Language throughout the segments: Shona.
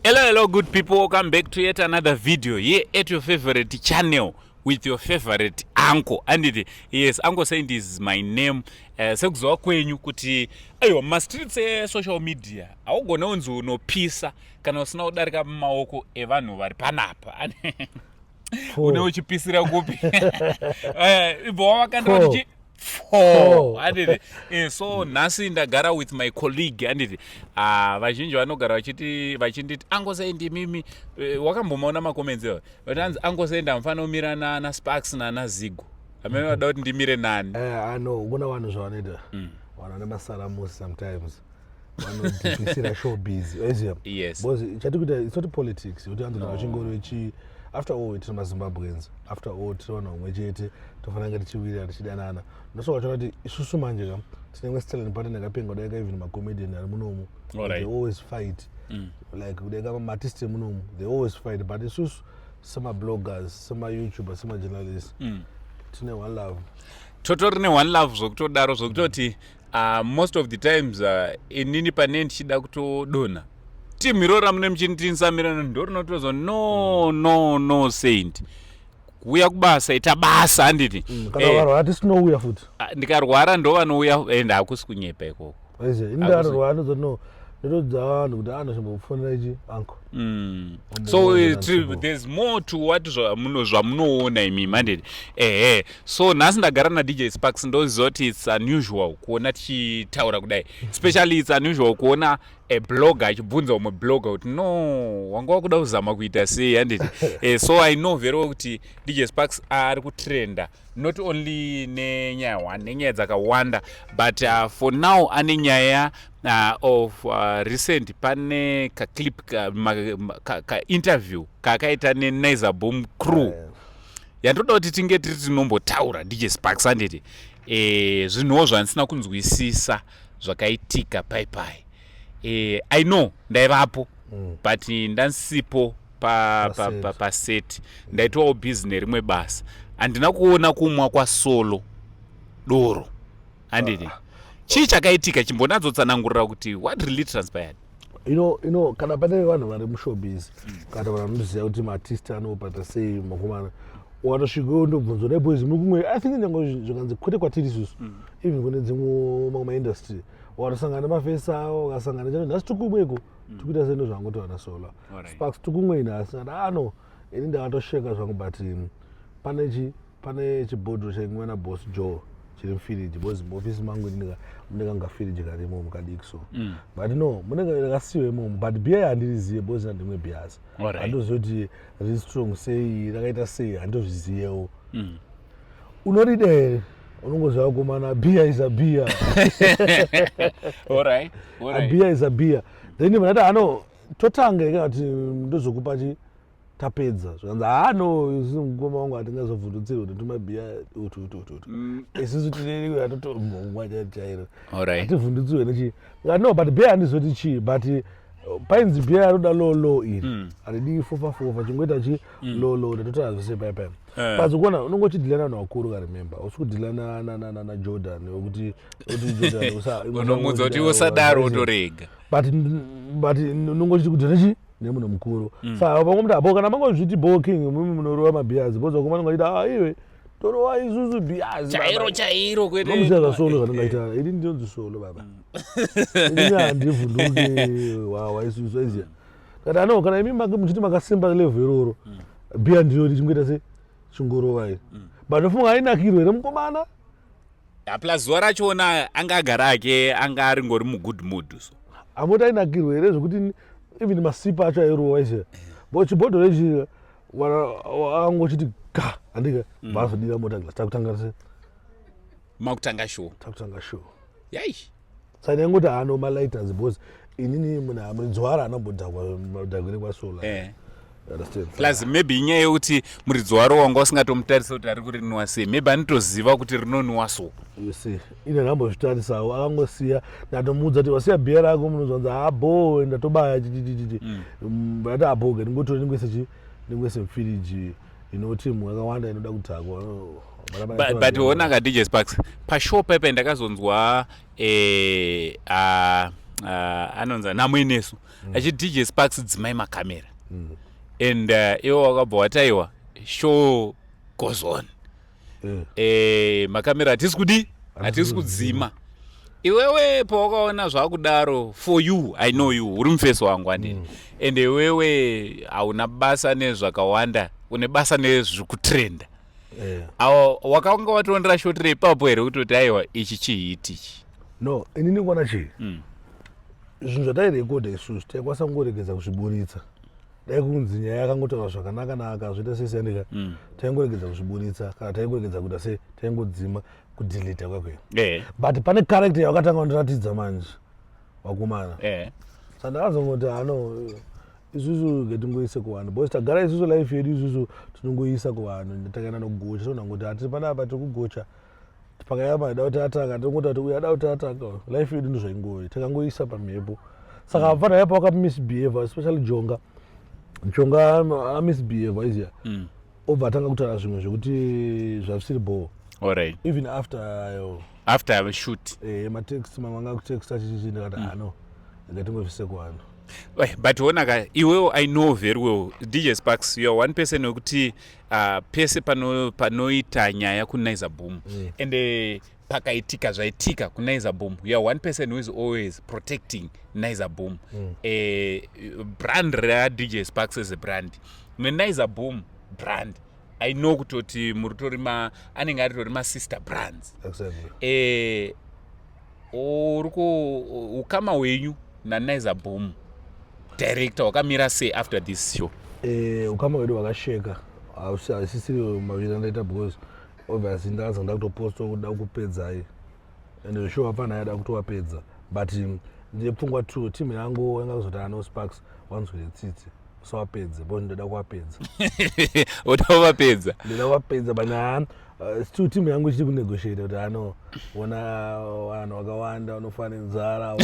Hello, good people. Welcome back to yet another video here at your favorite channel with your favorite uncle. And yes, Uncle saying this is my name. Sekuzoa kwenyu kuti ayo mastreets social media augona unzi unopisa kana usina kudarika mumaoko evanhu vari panapa. Une uchipisira kupi? Ibvo wakandira kuti so nhasi ndagara with my colleague anditi vazhinji vanogara vachinditi angosei ndimimi wakambomaona makomenzi ava vatanzi angosei ndamufana kumira naSparks naZigo amene vada kuti ndimire nani. No, kuna vanhu zvavanoita vana masaramusi sometimes vanodipisira showbiz. Yes. Because chatikuita it's not politics kuti anzona vachingori vechi after all tiri maZimbabweans, after all tiri vanhu vamwe chete tofanira tichiwirira tichidanana. Ndoso wacho kuti isusu manje kam tine talent partner yakapenga kudai even macomedian ari munomu. They always fight. Like kudai kama artist munomu they always fight, but isusu some bloggers, some YouTubers, some journalists tine one love. Totorine one love zvokutodaro zvokutoti most of the times inini pane ndichida kutodona team irora mune muchinitinisamirana ndorinotozo no saint kuuya kubasa ita basa handiti kana varwara hatisinoouya futi ndikarwara ndo vanouya ende hakusi kunyepa ikoko indarwara ndozo no ndotodza vanhu kuti anochimbofonera ichi uncle. So there's more to what zvamunoona imimi handiti so nhasi ndagara naDJ Sparks ndoziva kuti it's unusual kuona tichitaura kudai, especially it's unusual kuona blogger achibvunza umwe blogger kuti no wanga wakuda kuzama kuita sei handiti so I know very well kuti DJ Sparks ari kutrenda not only nenyaya one nenyaya dzakawanda but for now ane nyaya of recent pane clip ka interview kakaita neNizer Boom crew yandoda kuti tinge tiri tinombotaura DJ Sparks handiti zvinhuwo zvandisina kunzwisisa zvakaitika paipai. I know ndaivapo but ndandisipo pa set ndaitwawo busy nerimwe basa handina kuona kumwa kwasolo doro handiti chii chakaitika chimbonadzotsanangurira kuti what really transpired. You know kana pane vanhu vari mushowbiz kana vanhu vanoziva kuti maartist anobata sei makomana wanosvika undobvunzwa dai boys mukumwe I think nyange zvikanzi kwete kwatiri isusu even kune dzimwe maindustry wanosangana mafesi awo wakasangana chano nhasi tukumweko tikuita sendo zvangu tovana sola Sparks tukumwe nhasi no ini ndakatosheka zvangu but pane chibhodhoro chaimwe naBoss Joe chiri mufiriji because muofisi mangu munenge ngafiriji karimo mukadiki so but no munenge rakasiwa imomo but beer handirizive because ndimwe beers handoziva kuti riri strong sei rakaita sei handozvizivewo unorida here unongoziva kumana beer is a beer. Alright. A beer is a beer then vanati totanga ikati ndozokupa tapedza zvanzi no mukoma wangu hatingazovhundutsirwa kuti tumabhiya utu isusu tinei atotomongwa chairo hativhundutsirwe nechi no but bhiya handizoti chii but painzi bhiya anoda low iri haridi fofa chingoita chi low ndatotarazvese paipai but kuona unonge uchidhilana vanhu vakuru karememba usi kudhilana naJordan wekuti Jordan unomudza kuti usadaro utorega but unonge uchiti kudhilana chi nemunhu mukuru saka pamwe muti apo kana mangozviti boking mimi munorova mabhiyazi boza kuma ndingaita iwe torova isusu bhiyazi chairo kwete nomusiyaza solo zvanongaita ini ndinonzi solo baba ini handivhunduke wawa isusu aiziya kati kana imi muchiti makasimba level iroro bhiya ndiyo tichingoita se chingorova iri but ndofunga ainakirwe here mukomana plus zuva rachona anga agara ake anga aringori mugood mood so amoti ainakirwe here zvekuti even masipa acho airowa izve bo chibhodhoro ichi angochiti ga handika bazodira mota glass takutanga se makutanga show yai saka ngoti malighters because inini munhu mudzwara anambodhagwire kwasola plus maybe inyaya yekuti muridzi waro wanga usingatomutarisa kuti ari kurinwa sei maybe anotoziva kuti rinonwa so you see ine ndambozvitarisawo akangosiya ndatomuudza kuti wasiya bhiya rako munozvanzi abo ndatobaya ati aboga ndingotori ndingoise mufiriji inoti timu yakawanda inoda kutakwa but ona kaDJ Sparks pashow pepe ndakazonzwa anonzi namwenesu achiti DJ Sparks dzimai makamera and iwo wakabva wataiwa show goes on makamera hatisi kudzima iwewe pawakaona zvakudaro for you I know you uri mufesi wangu handini and iwewe hauna basa nezvakawanda une basa nezvekutrenda wakanga watoondera shotire ipapo here kutoti aiwa ichi chihiti ichi no inini kuona chii zvinhu zvatairekodha isusu taikwanisa kungoregedza kuzviburitsa dai kunzi nyaya yakangotaura zvakanaka zvoita sesiyandika taingoregedza kuzviburitsa kana taingoregedza kuita se taingodzima kudhilita kwakweyo but pane character yakatanga kundiratidza manje wakomana sandakazongoti hano isusu ngatingoise kuvanhu because tagara isusu life yedu isusu tinongoisa kuvanhu takaenda nokugocha tonangoti hatiri panapa tiri kugocha pakayamba ida kuti ataka tongoti kuti uyu ada kuti ataka life yedu ndizvaingoi takangoisa pamhepo saka fana yapa wakamisbehavor especially jonga amisbehavor iziya obva atanga kutaura zvimwe zvekuti zvavisiri ball alright even after shoot matext mamanga kutext achichi ndakati no ngatingozvise kuvanhu but onaka iwewo I know very well DJ Sparks you are one person wekuti pese panoita nyaya kunaiza boom and pakaitika zvaitika kunaiza boom you are one person who is always protecting Naiza Boom brand ra DJ Sparks as a brand Naiza Boom brand I know kutoti muritori anenge ari tori sister brands exactly uruko ukama wenyu naNaiza Boom director wakamira sei after this show ukama wedu wakasheka asisiri maviri andaita because obviously ndakaza nda kutoposta kuda kupedzai and show hapana yada kutowapedza but ndepfungwa tu team yangu yanga kuzoti ano Sparks wanzwire tsitsi usawapedze bo ndada kuwapedza utawapedza ndada kuwapedza bana still team yangu ichiri kunegotiate kuti ano ona vanhu vakawanda unofane nzara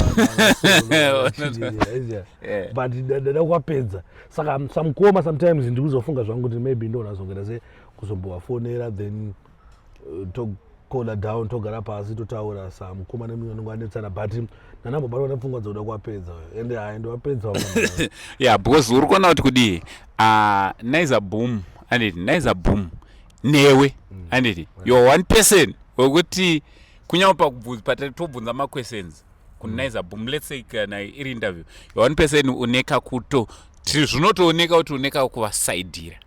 but ndada kuwapedza saka samukoma sometimes ndikuzofunga zvangu kuti maybe ndonazongera se kuzombowafonera then tokola down togara pasi totaura samukoma nemunhu anenge anetsana but nanambobatwa nepfungwa dzokuda kuwapedza ende hai ndowapedza yeah because uri kuona kuti kudii Naiza Boom anditi Naiza Boom newe anditi you're one person wekuti kunyapa tobvunza maquestions kuNaiza Boom let's say kana iri interview you're one person uneka kuto zvinotooneka kuti uneka kuvasaidira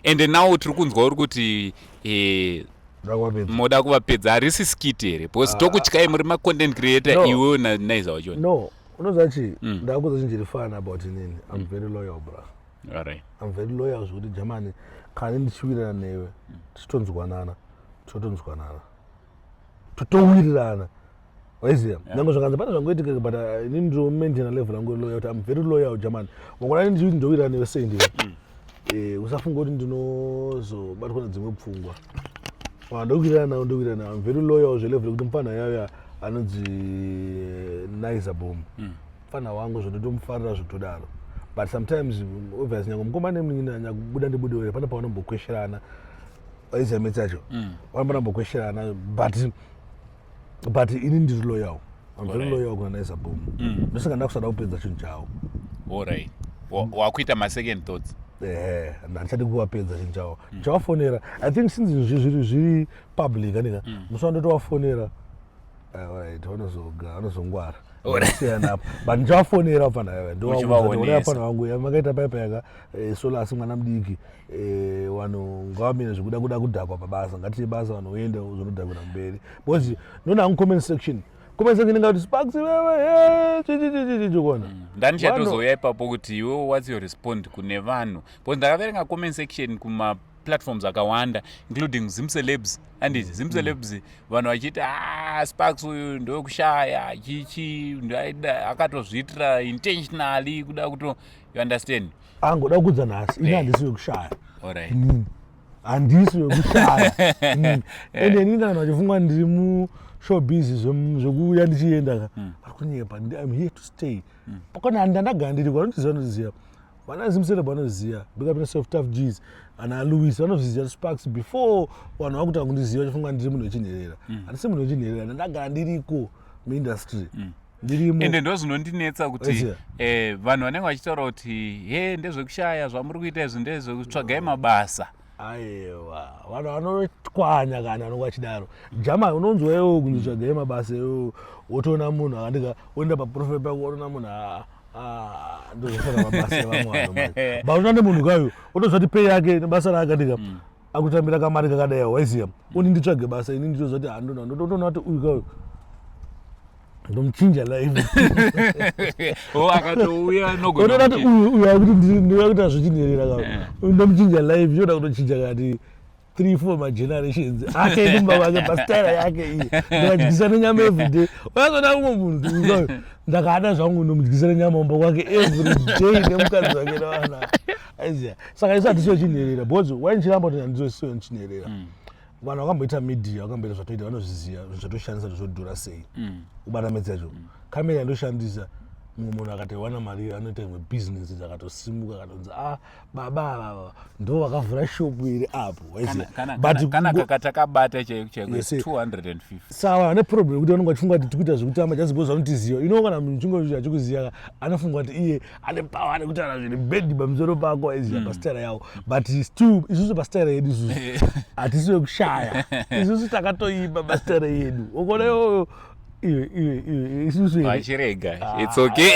and now tiri kunzwa uri kuti moda kuvapedza harisi skit here because tokutyai muri macontent creator iwewo naNaiza wachona no unoziva chii ndakuudza chinhu chiri about inini I'm very loyal bra alright I'm very loyal zvekuti jamani kana ndichiwirirana newe tichitonzwanana totowirirana waiziva nyange zvakanzi pane zvangoitika but inini ndomaintaina level yangu loyal kuti I'm very loyal jamani wakona ndichiti ndowirirana newe sei ndiwe usafunga kuti ndinozobatwa nedzimwe pfungwa ndowirirana I'm very loyal zvelevel kuti mufana yaya anonzi Naiza Boom mufana wangu zvototomufarira zvotodaro but sometimes obviously nyange mukomana nemunyanya kubuda ndibudewere pane paunombokwesherana waiziva metse yacho vanombonambokwesherana but ini ndiri loyal I'm very loyal kuna Naiza Boom ndosaka ndakusada kupedza chinhu chavo alright wakuita masecond thoughts handichadi kuwapedza chinhu chavo ndichawafonera I think since zviri public anika musi wandotowafonera vanozongwara siyanapo but ndichawafonera panawe ndowaona pana wangu makaita paipa Solasi mwana mudiki vanhu ngavamene zvekuda kudhakwa pabasa ngatiye basa vanhu uende zvonodhakira mberi because ndona hangu comment section ingati Sparks wewe chikona ndanichatozouya ipapo kuti iwe what's your respond kune vanhu because ndakaverenga comment section kuma platforms akawanda including Zimcelebs and Zimcelebs vanhu vachiti Sparks uyu ndokushaya chichi akatozviitira intentionally kuda kuto you understand angoda kudza nhasi ini handisi wekushaya alright handisi wekushaya ende inini kana vachifungwa ndiri mushowbiz zvekuuya ndichienda vari kunyepa I'm here to stay pakona handandagara ndiri kwanotiziva vana Zimceleb vanoziva bigapina self tough G's ana Louis vanoziva Sparks before vanhu vakutanga kundiziva vachifunga ndiri munhu wechinherera handisi munhu wechinherera ndandagara ndiriko muindustry ndirimo ende ndozvinondinetsa kuti vanhu vanenge vachitaura kuti he ndezvekushaya zvamuri kuita izvi ndezvekutsvagai mabasa. aiwa vanhu vanotwanya kana vanonga vachidaro jama unonzwawo kunzvitsvagai mabasa iwo wotoona munhu akandika oenda paprofile pako wotoona munhu ndozvofana mabasa evamwe vanhu baunande munhu kayo otozva kuti pei yake nebasa rake ndika akutambira kamari kakadaiwa waiziya uni nditsvage basa ini nditozva kuti handona ndotoona kuti uyu kayo ndomchinja live akatouya nogonoona kuti uyu akuti ndinoda kuti azvichinherera kayo ndomchinja live choda kutochinja kati 3-4 magenerations ake kumba wake pastera yake iyi ndakadyisa nenyama everyday uyazona umwe munhu ndakada zvangu ndomudyisa nenyama umba kwake everyday nemukadzi wake nevana aiziya saka isu hatisiyo chinherera because wainchiramba kuti handizosiyo chinherera vanhu vakamboita media vakamboita zvatoita vanozviziva zvatoshandisa zvozodhura sei kubatamedza izvo kamera yandoshandisa mumwe munhu akatowana mari anoita imwe bhizinesi dzakatosimuka akatonzi baba ndo vakavhura shopu iri apo kana kakatakabata chaiko 250 sawa ane problem kuti vanonga vachifunga kuti tikuita zvekutamba just because vanotiziva kana munhu chingo achikuziva anofunga kuti iye ane pawa nekutaura zviri bedi pamusoro pako aiziva pastera yawo but still isusu pastera yedu isusu hatisi wekushaya isusu takatoipa pastera yedu ukona iyoyo vachirega it's okay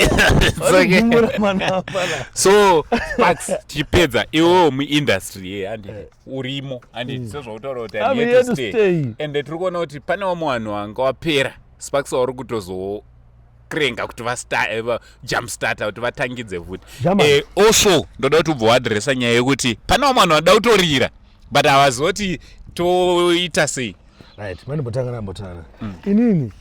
so Sparks tichipedza iwewo muindustry handi urimo handi sezvautaura kuti handiyetostay ende tiri kuona kuti panewo vanhu vanga wapera Sparks vari kutozokrenga kuti vajump-starta kuti vatangidze futi also ndoda kuti ubva wadresa nyaya yekuti panewo vanhu vada kutorira but havazoti toita sei right mandimbotanga nambotara inini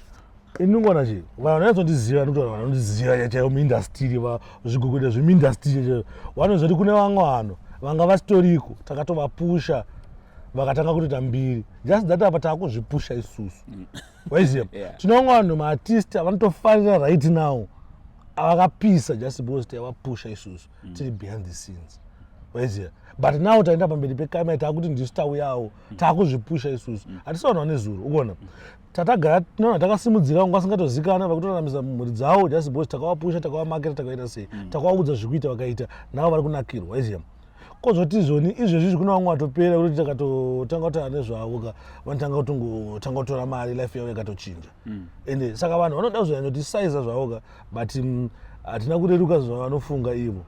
inongona chi vanhu vanozondiziva nekuti vanhu vanondiziva chaivo muindastiri zvigogode zvemuindastiri chaivo vanozoti kune vamwe vanhu vanga vasitoriko takatovapusha vakatanga kutoita mbiri just that apa taakuzvipusha isusu waiziva tine vamwe vanhu maartist avanotofarira right now avakapisa just because taivapusha isusu tiri behind the scenes waiziva but now taenda pamberi pekamera taakuti ndisu tauyawo taakuzvipusha isusu hatisaona vane zuro ukona tatagara tinoona takasimudzira vanga vasingatozikanwa vakutoramisa mhuri dzavo just because takavapusha takavamaketa takaita sei takavaudza zvekuita vakaita navo vari kunakirwa waiziva kozoti izvoni izvezvi kuna vamwe vatopera kuti takatotanga kutaura nezvavo vanotanga kutanga kutora mari life yavo ikatochinja ende saka vanhu vanoda kuzonyanya kuti saiza zvavoka but hatina kureruka zvavanofunga ivo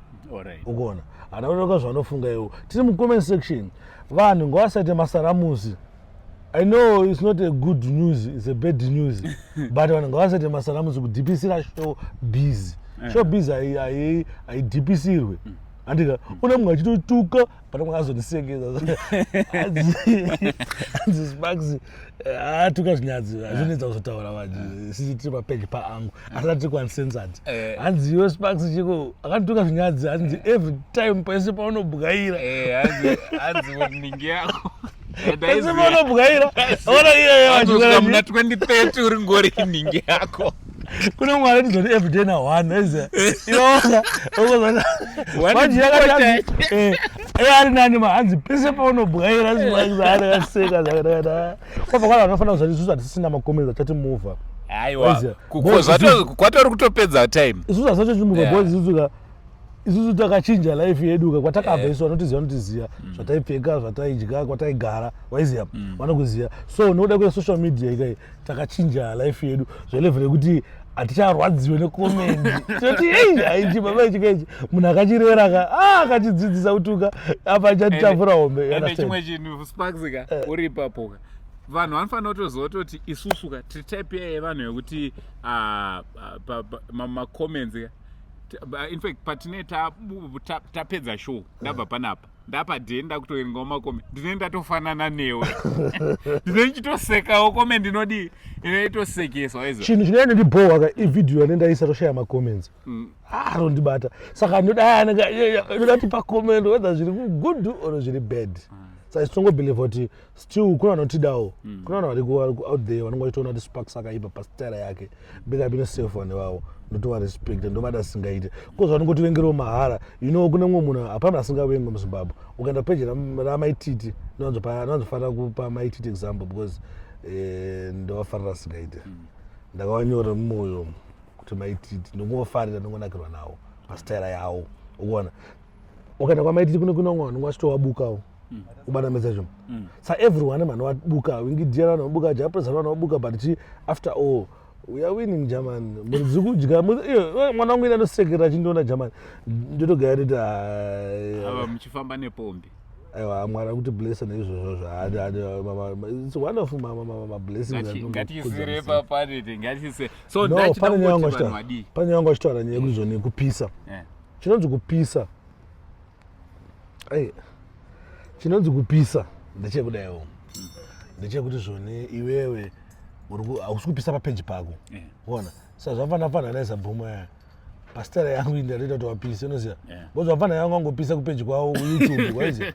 ukona hatina kureruka zvavanofunga ivo tiri mucomment section vanhu ngavasaite masaramusi I know it's not a good news, it's a bad news. But when I said masalamusi kudipisira show busy. Show busy aidipisirwe. Andika una mwe achitotuka pana mwazondisengeza. Anzi Sparks atuka zvinyazi azvinetsa kuzotaura vanhu sisi tiri page paangu asati kwansensad. Anzi yo Sparks chiko akatuka zvinyazi anzi every time pese paunobugaira. Anzi weningi yako. Pese paunobugaira. Ona iye wachika muna 2030 uri ngori ningi yako. Kuna mwana ndizoti everyday na one ize iona okozana waje yakati ari nani mahanzi pese paunobwaira zvinazana kaseka zakadada kwa pakala vanofana kuzati isusu hatisina makomeza tati move aiwa kwatori kutopedza time isusu hasacho chimove because isusu takachinja life yedu kwatakabva isu vanotiziva zvataipfeka zvataidya kwataigara waiziva vanokuziva so nokuda kwesocial media ikai takachinja life yedu zvelevel yekuti haticharwadziwe nekomendi toti haiti baba ichikaiji munhu akachirera akachidzidzisa kutuka apa chatitavura hombe ende chimwe chinhu Sparksika uri ipapoka vanhu vanofanira kutozoti isusuka tiri type yevanhu yekuti macomments in fact patine tapedza show ndabva panapa ndapadhenda kutoerengawo makomenti ndine ndatofanana newe ndine ndichitosekawo komenti inodi inoitosekeswa izvo chinhu chinoenda ndibhohwa ividhiyo yanendaisa toshaya makomenti arondibata saka ndoda kuti pakomenti whether zviri good or zviri bad saka isitongobhelieve kuti still kuna vanotidawo kuna vanhu vari out there vanonga vachitoona kuti Sparks akaipa pastera yake bekapine safe vanhu vavo ndotovarespect ndovada singaite kozi vanongotivengerawo mahara kune mumwe munhu hapana asingavengwe muZimbabwe ukaenda peji ramaititi ndinofanira kupa maititi example because ndovafarira singaite ndakavanyora mumwoyo kuti maititi ndingofarira ndingonakirwa nawo pasitaira yawo ukuona ukaenda kwamaititi kunongwa ndingwachitowabukawo kubana message sa everyone man wabuka wingidiana nobuka japresa nobuka but after all we are winning German muzikudya mwana wangu inosekera chindoona German ndotogaya ava muchifamba nepombi aiwa mwari kuti bless neizvozvo it's one of my blessings ngatisire paparete ngatise so pane nyaya yangu achitaura nyaya yekuti zvoni kupisa chinonzi kupisa chinonzi kupisa ndechekudaiwo ndechekuti zvoni iwewe hausi kupisa papeji pako ona saka zvafana naisa bhumu aya pasitara yangu ndatoita kuti wapisa unoziva bozi wafana yangu angopisa kupeji kwavo YouTube waiziva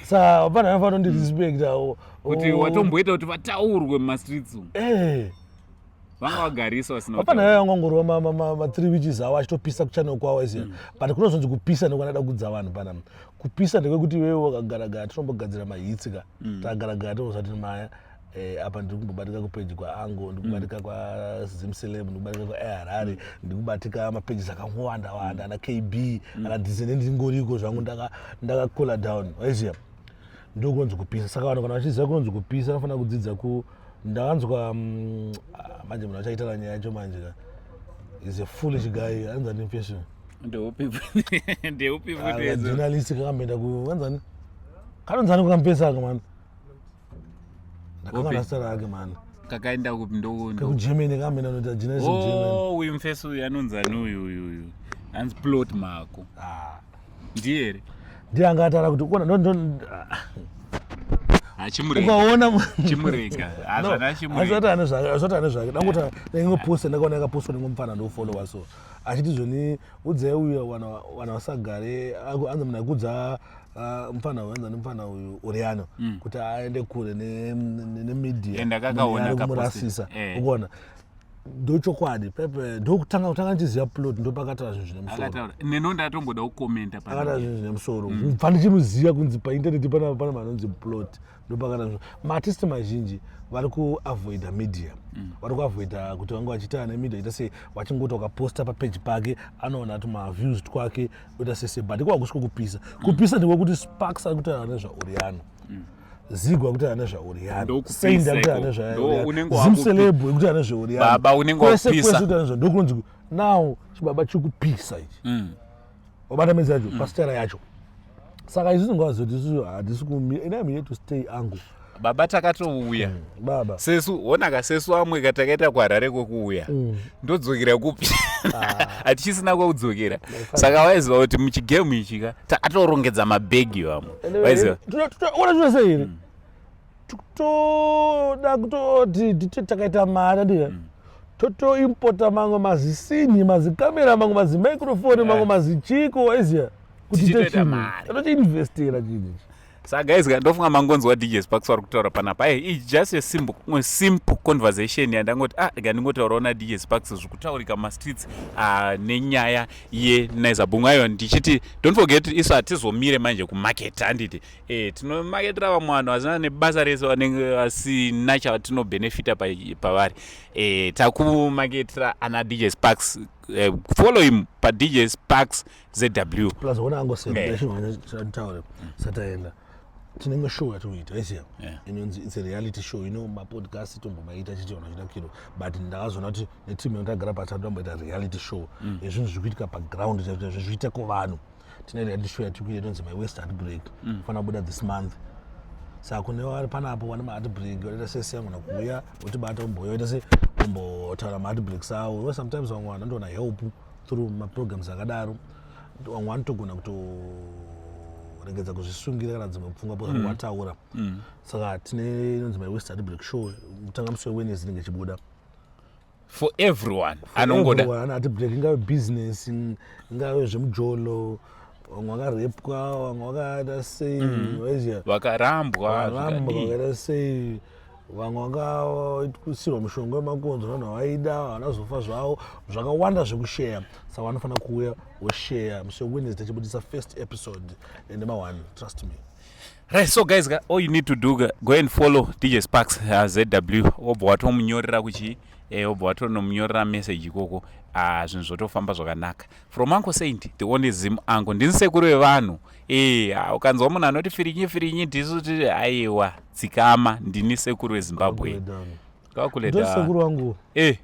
saka wafana yangu ndirespectawo kuti watomboita kuti vataurwe mumastreets vanga vagarisa vasina wafana yangu angorwa ma3 weeks awo achitopisa kuchannel kwavo waiziva but kunozonzi kupisa ndokwanada kudza vanhu panapa kupisa ndekwekuti iwewe wakagaragara tinombogadzira mahitsika tagaragara tozati maya apa ndiri kumbobatika kupeji kwaango ndiri kubatika kwazimceleb ndiri kubatika kwaharare ndiri kubatika mapeji akawanda wanda ana KB ana dizene ndingoriko zvangu ndakacola down waiziva ndokunonzi kupisa saka vanhu kana vachiziva kunonzi kupisa vanofana kudzidza ndakanzwa manje munhu achaitara nyaya yacho manje is a foolish guy anza ndimfeshion ndeupi journalist kakamboenda kuanzani kanonzani kukampesaka mani ndakanga nasara ake mani kakaenda kupi kugermany kakamboenda noita generation german uyu mfesi uyu anonzani uyu hanzi plot mako ndiye here ndiye angatara kuti kuona ukaona chimurega asati ane zvake dangoti ndaingoposta ndakaona yakapostwa ningomufana ndofollowa so achiti zvoni udzai uyu wana vasagare anzi munhu akudza mufana uyu anza nemufana uyu uriano kuti aende kure nemedia kumurasisa ukuona ndochokwadi pepe ndokutanga ndichiziva plot ndopakataura zvinhu zvine musoro neno ndatomboda kukomenta akataura zvinhu zvine musoro mfa ndichimuziva kunzi paintaneti pana vanhu vanonzi plot ndopakataura zvinhu maartisti mazhinji vari kuavoida media vari kuavoida kuti vange vachiita nemedia ita sei wachingoti wakaposta papeji pake anoona kuti maviews kwake oita sese but ikwakusiko kupisa ndekwekuti Sparks ari kutaura nezvauriano Zigwa kuti ane zvauriano Saint kuti ane zvauriano Zimceleb kuti ane zvauriano baba unenge wapisa ndokunonzi now chibaba chikupisa ichi wabata mezi yacho pasitera yacho saka izvi ngazoti hadisi kumira ina to stay angu baba takatouya baba sesu onaka sesu amwe katakaita kuharare kwekuuya ndodzokera kupi hatichisina kwekudzokera saka waiziva kuti muchigemu ichika takatorongedza mabhegi vamwe waiziva ona zvose here toda kutoti takaita mari ndika totoimpota mamwe mazisini mazikamera mamwe mazimicrofoni mamwe mazichiko waiziva kuti tochiinvestera chinhu saka guys ndofunga mangonzwa DJ Sparks vari kutaura panapa it's just a simple conversation yandangoti ndingotaurawo naDJ Sparks zvikutaurika mastreets nenyaya yenaiza bungu ayo ndichiti don't forget isu hatizomire manje kumarket handiti tinomaketera vamwe vanhu vasina nebasa rese vanenge vasina chavatinobenefita pavari takumaketera ana DJ Sparks follow him pa DJ Sparks ZW plus ona angosetaure sataenda tinenge show yatoita iziya inonzi it's a reality show mapodcast tombomaita chichiona chita kiro but ndakazoona kuti netimu yondagara patatu tomboita reality show ezvinhu zvikuitika paground zviita kuvanhu tine reality show yatikuita inonzi my West Heartbreak fana buda this month saka kune panapo wane maheartbreak wadaita sese angona kuuya utibata umboya waita se umbotaura maheartbreaks awo sometimes vamwe vanhu vandoona help through maprograms akadaro vamwe vanotogona kutoregedza kuzvisungira kana dzimwe pfungwa po wataura saka tine inonzi my West Heartbreak show kutanga musi weWednesday inenge ichibuda for everyone anongoda ana heartbreak ingave business ingave zvemujolo vamwe vakarepwa vamwe vakaita sei waiziva vakarambwa vakaita sei vamwe vakakusirwa mishonga yemakonzo vanhu vaida vanazofa zvavo zvakawanda zvekusheya saka vanofanira kuuya wosheya musi weWednesday tichibudisa first episode ende ma1 trust me Right, so guys, all you need to do, go and follow DJ Sparks ZW. Obva watomunyorera kuchi, obva watomunyorera message ikoko. Zvinhu zvotofamba zvakanaka. From Uncle Saint, the only Zim Uncle. Ndini sekuru vevanhu. Ukanzwa munhu anoti firinyi ndisu kuti aiwa tsikama ndini sekuru weZimbabwe. Ndo sekuru wangu.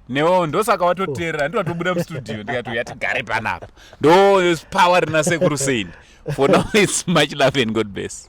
Newo ndosaka watoteerera ndowatobuda mustudio ndikati yatigare panapa. Ndo power rina sekuru Saint. For now it's much love and God bless.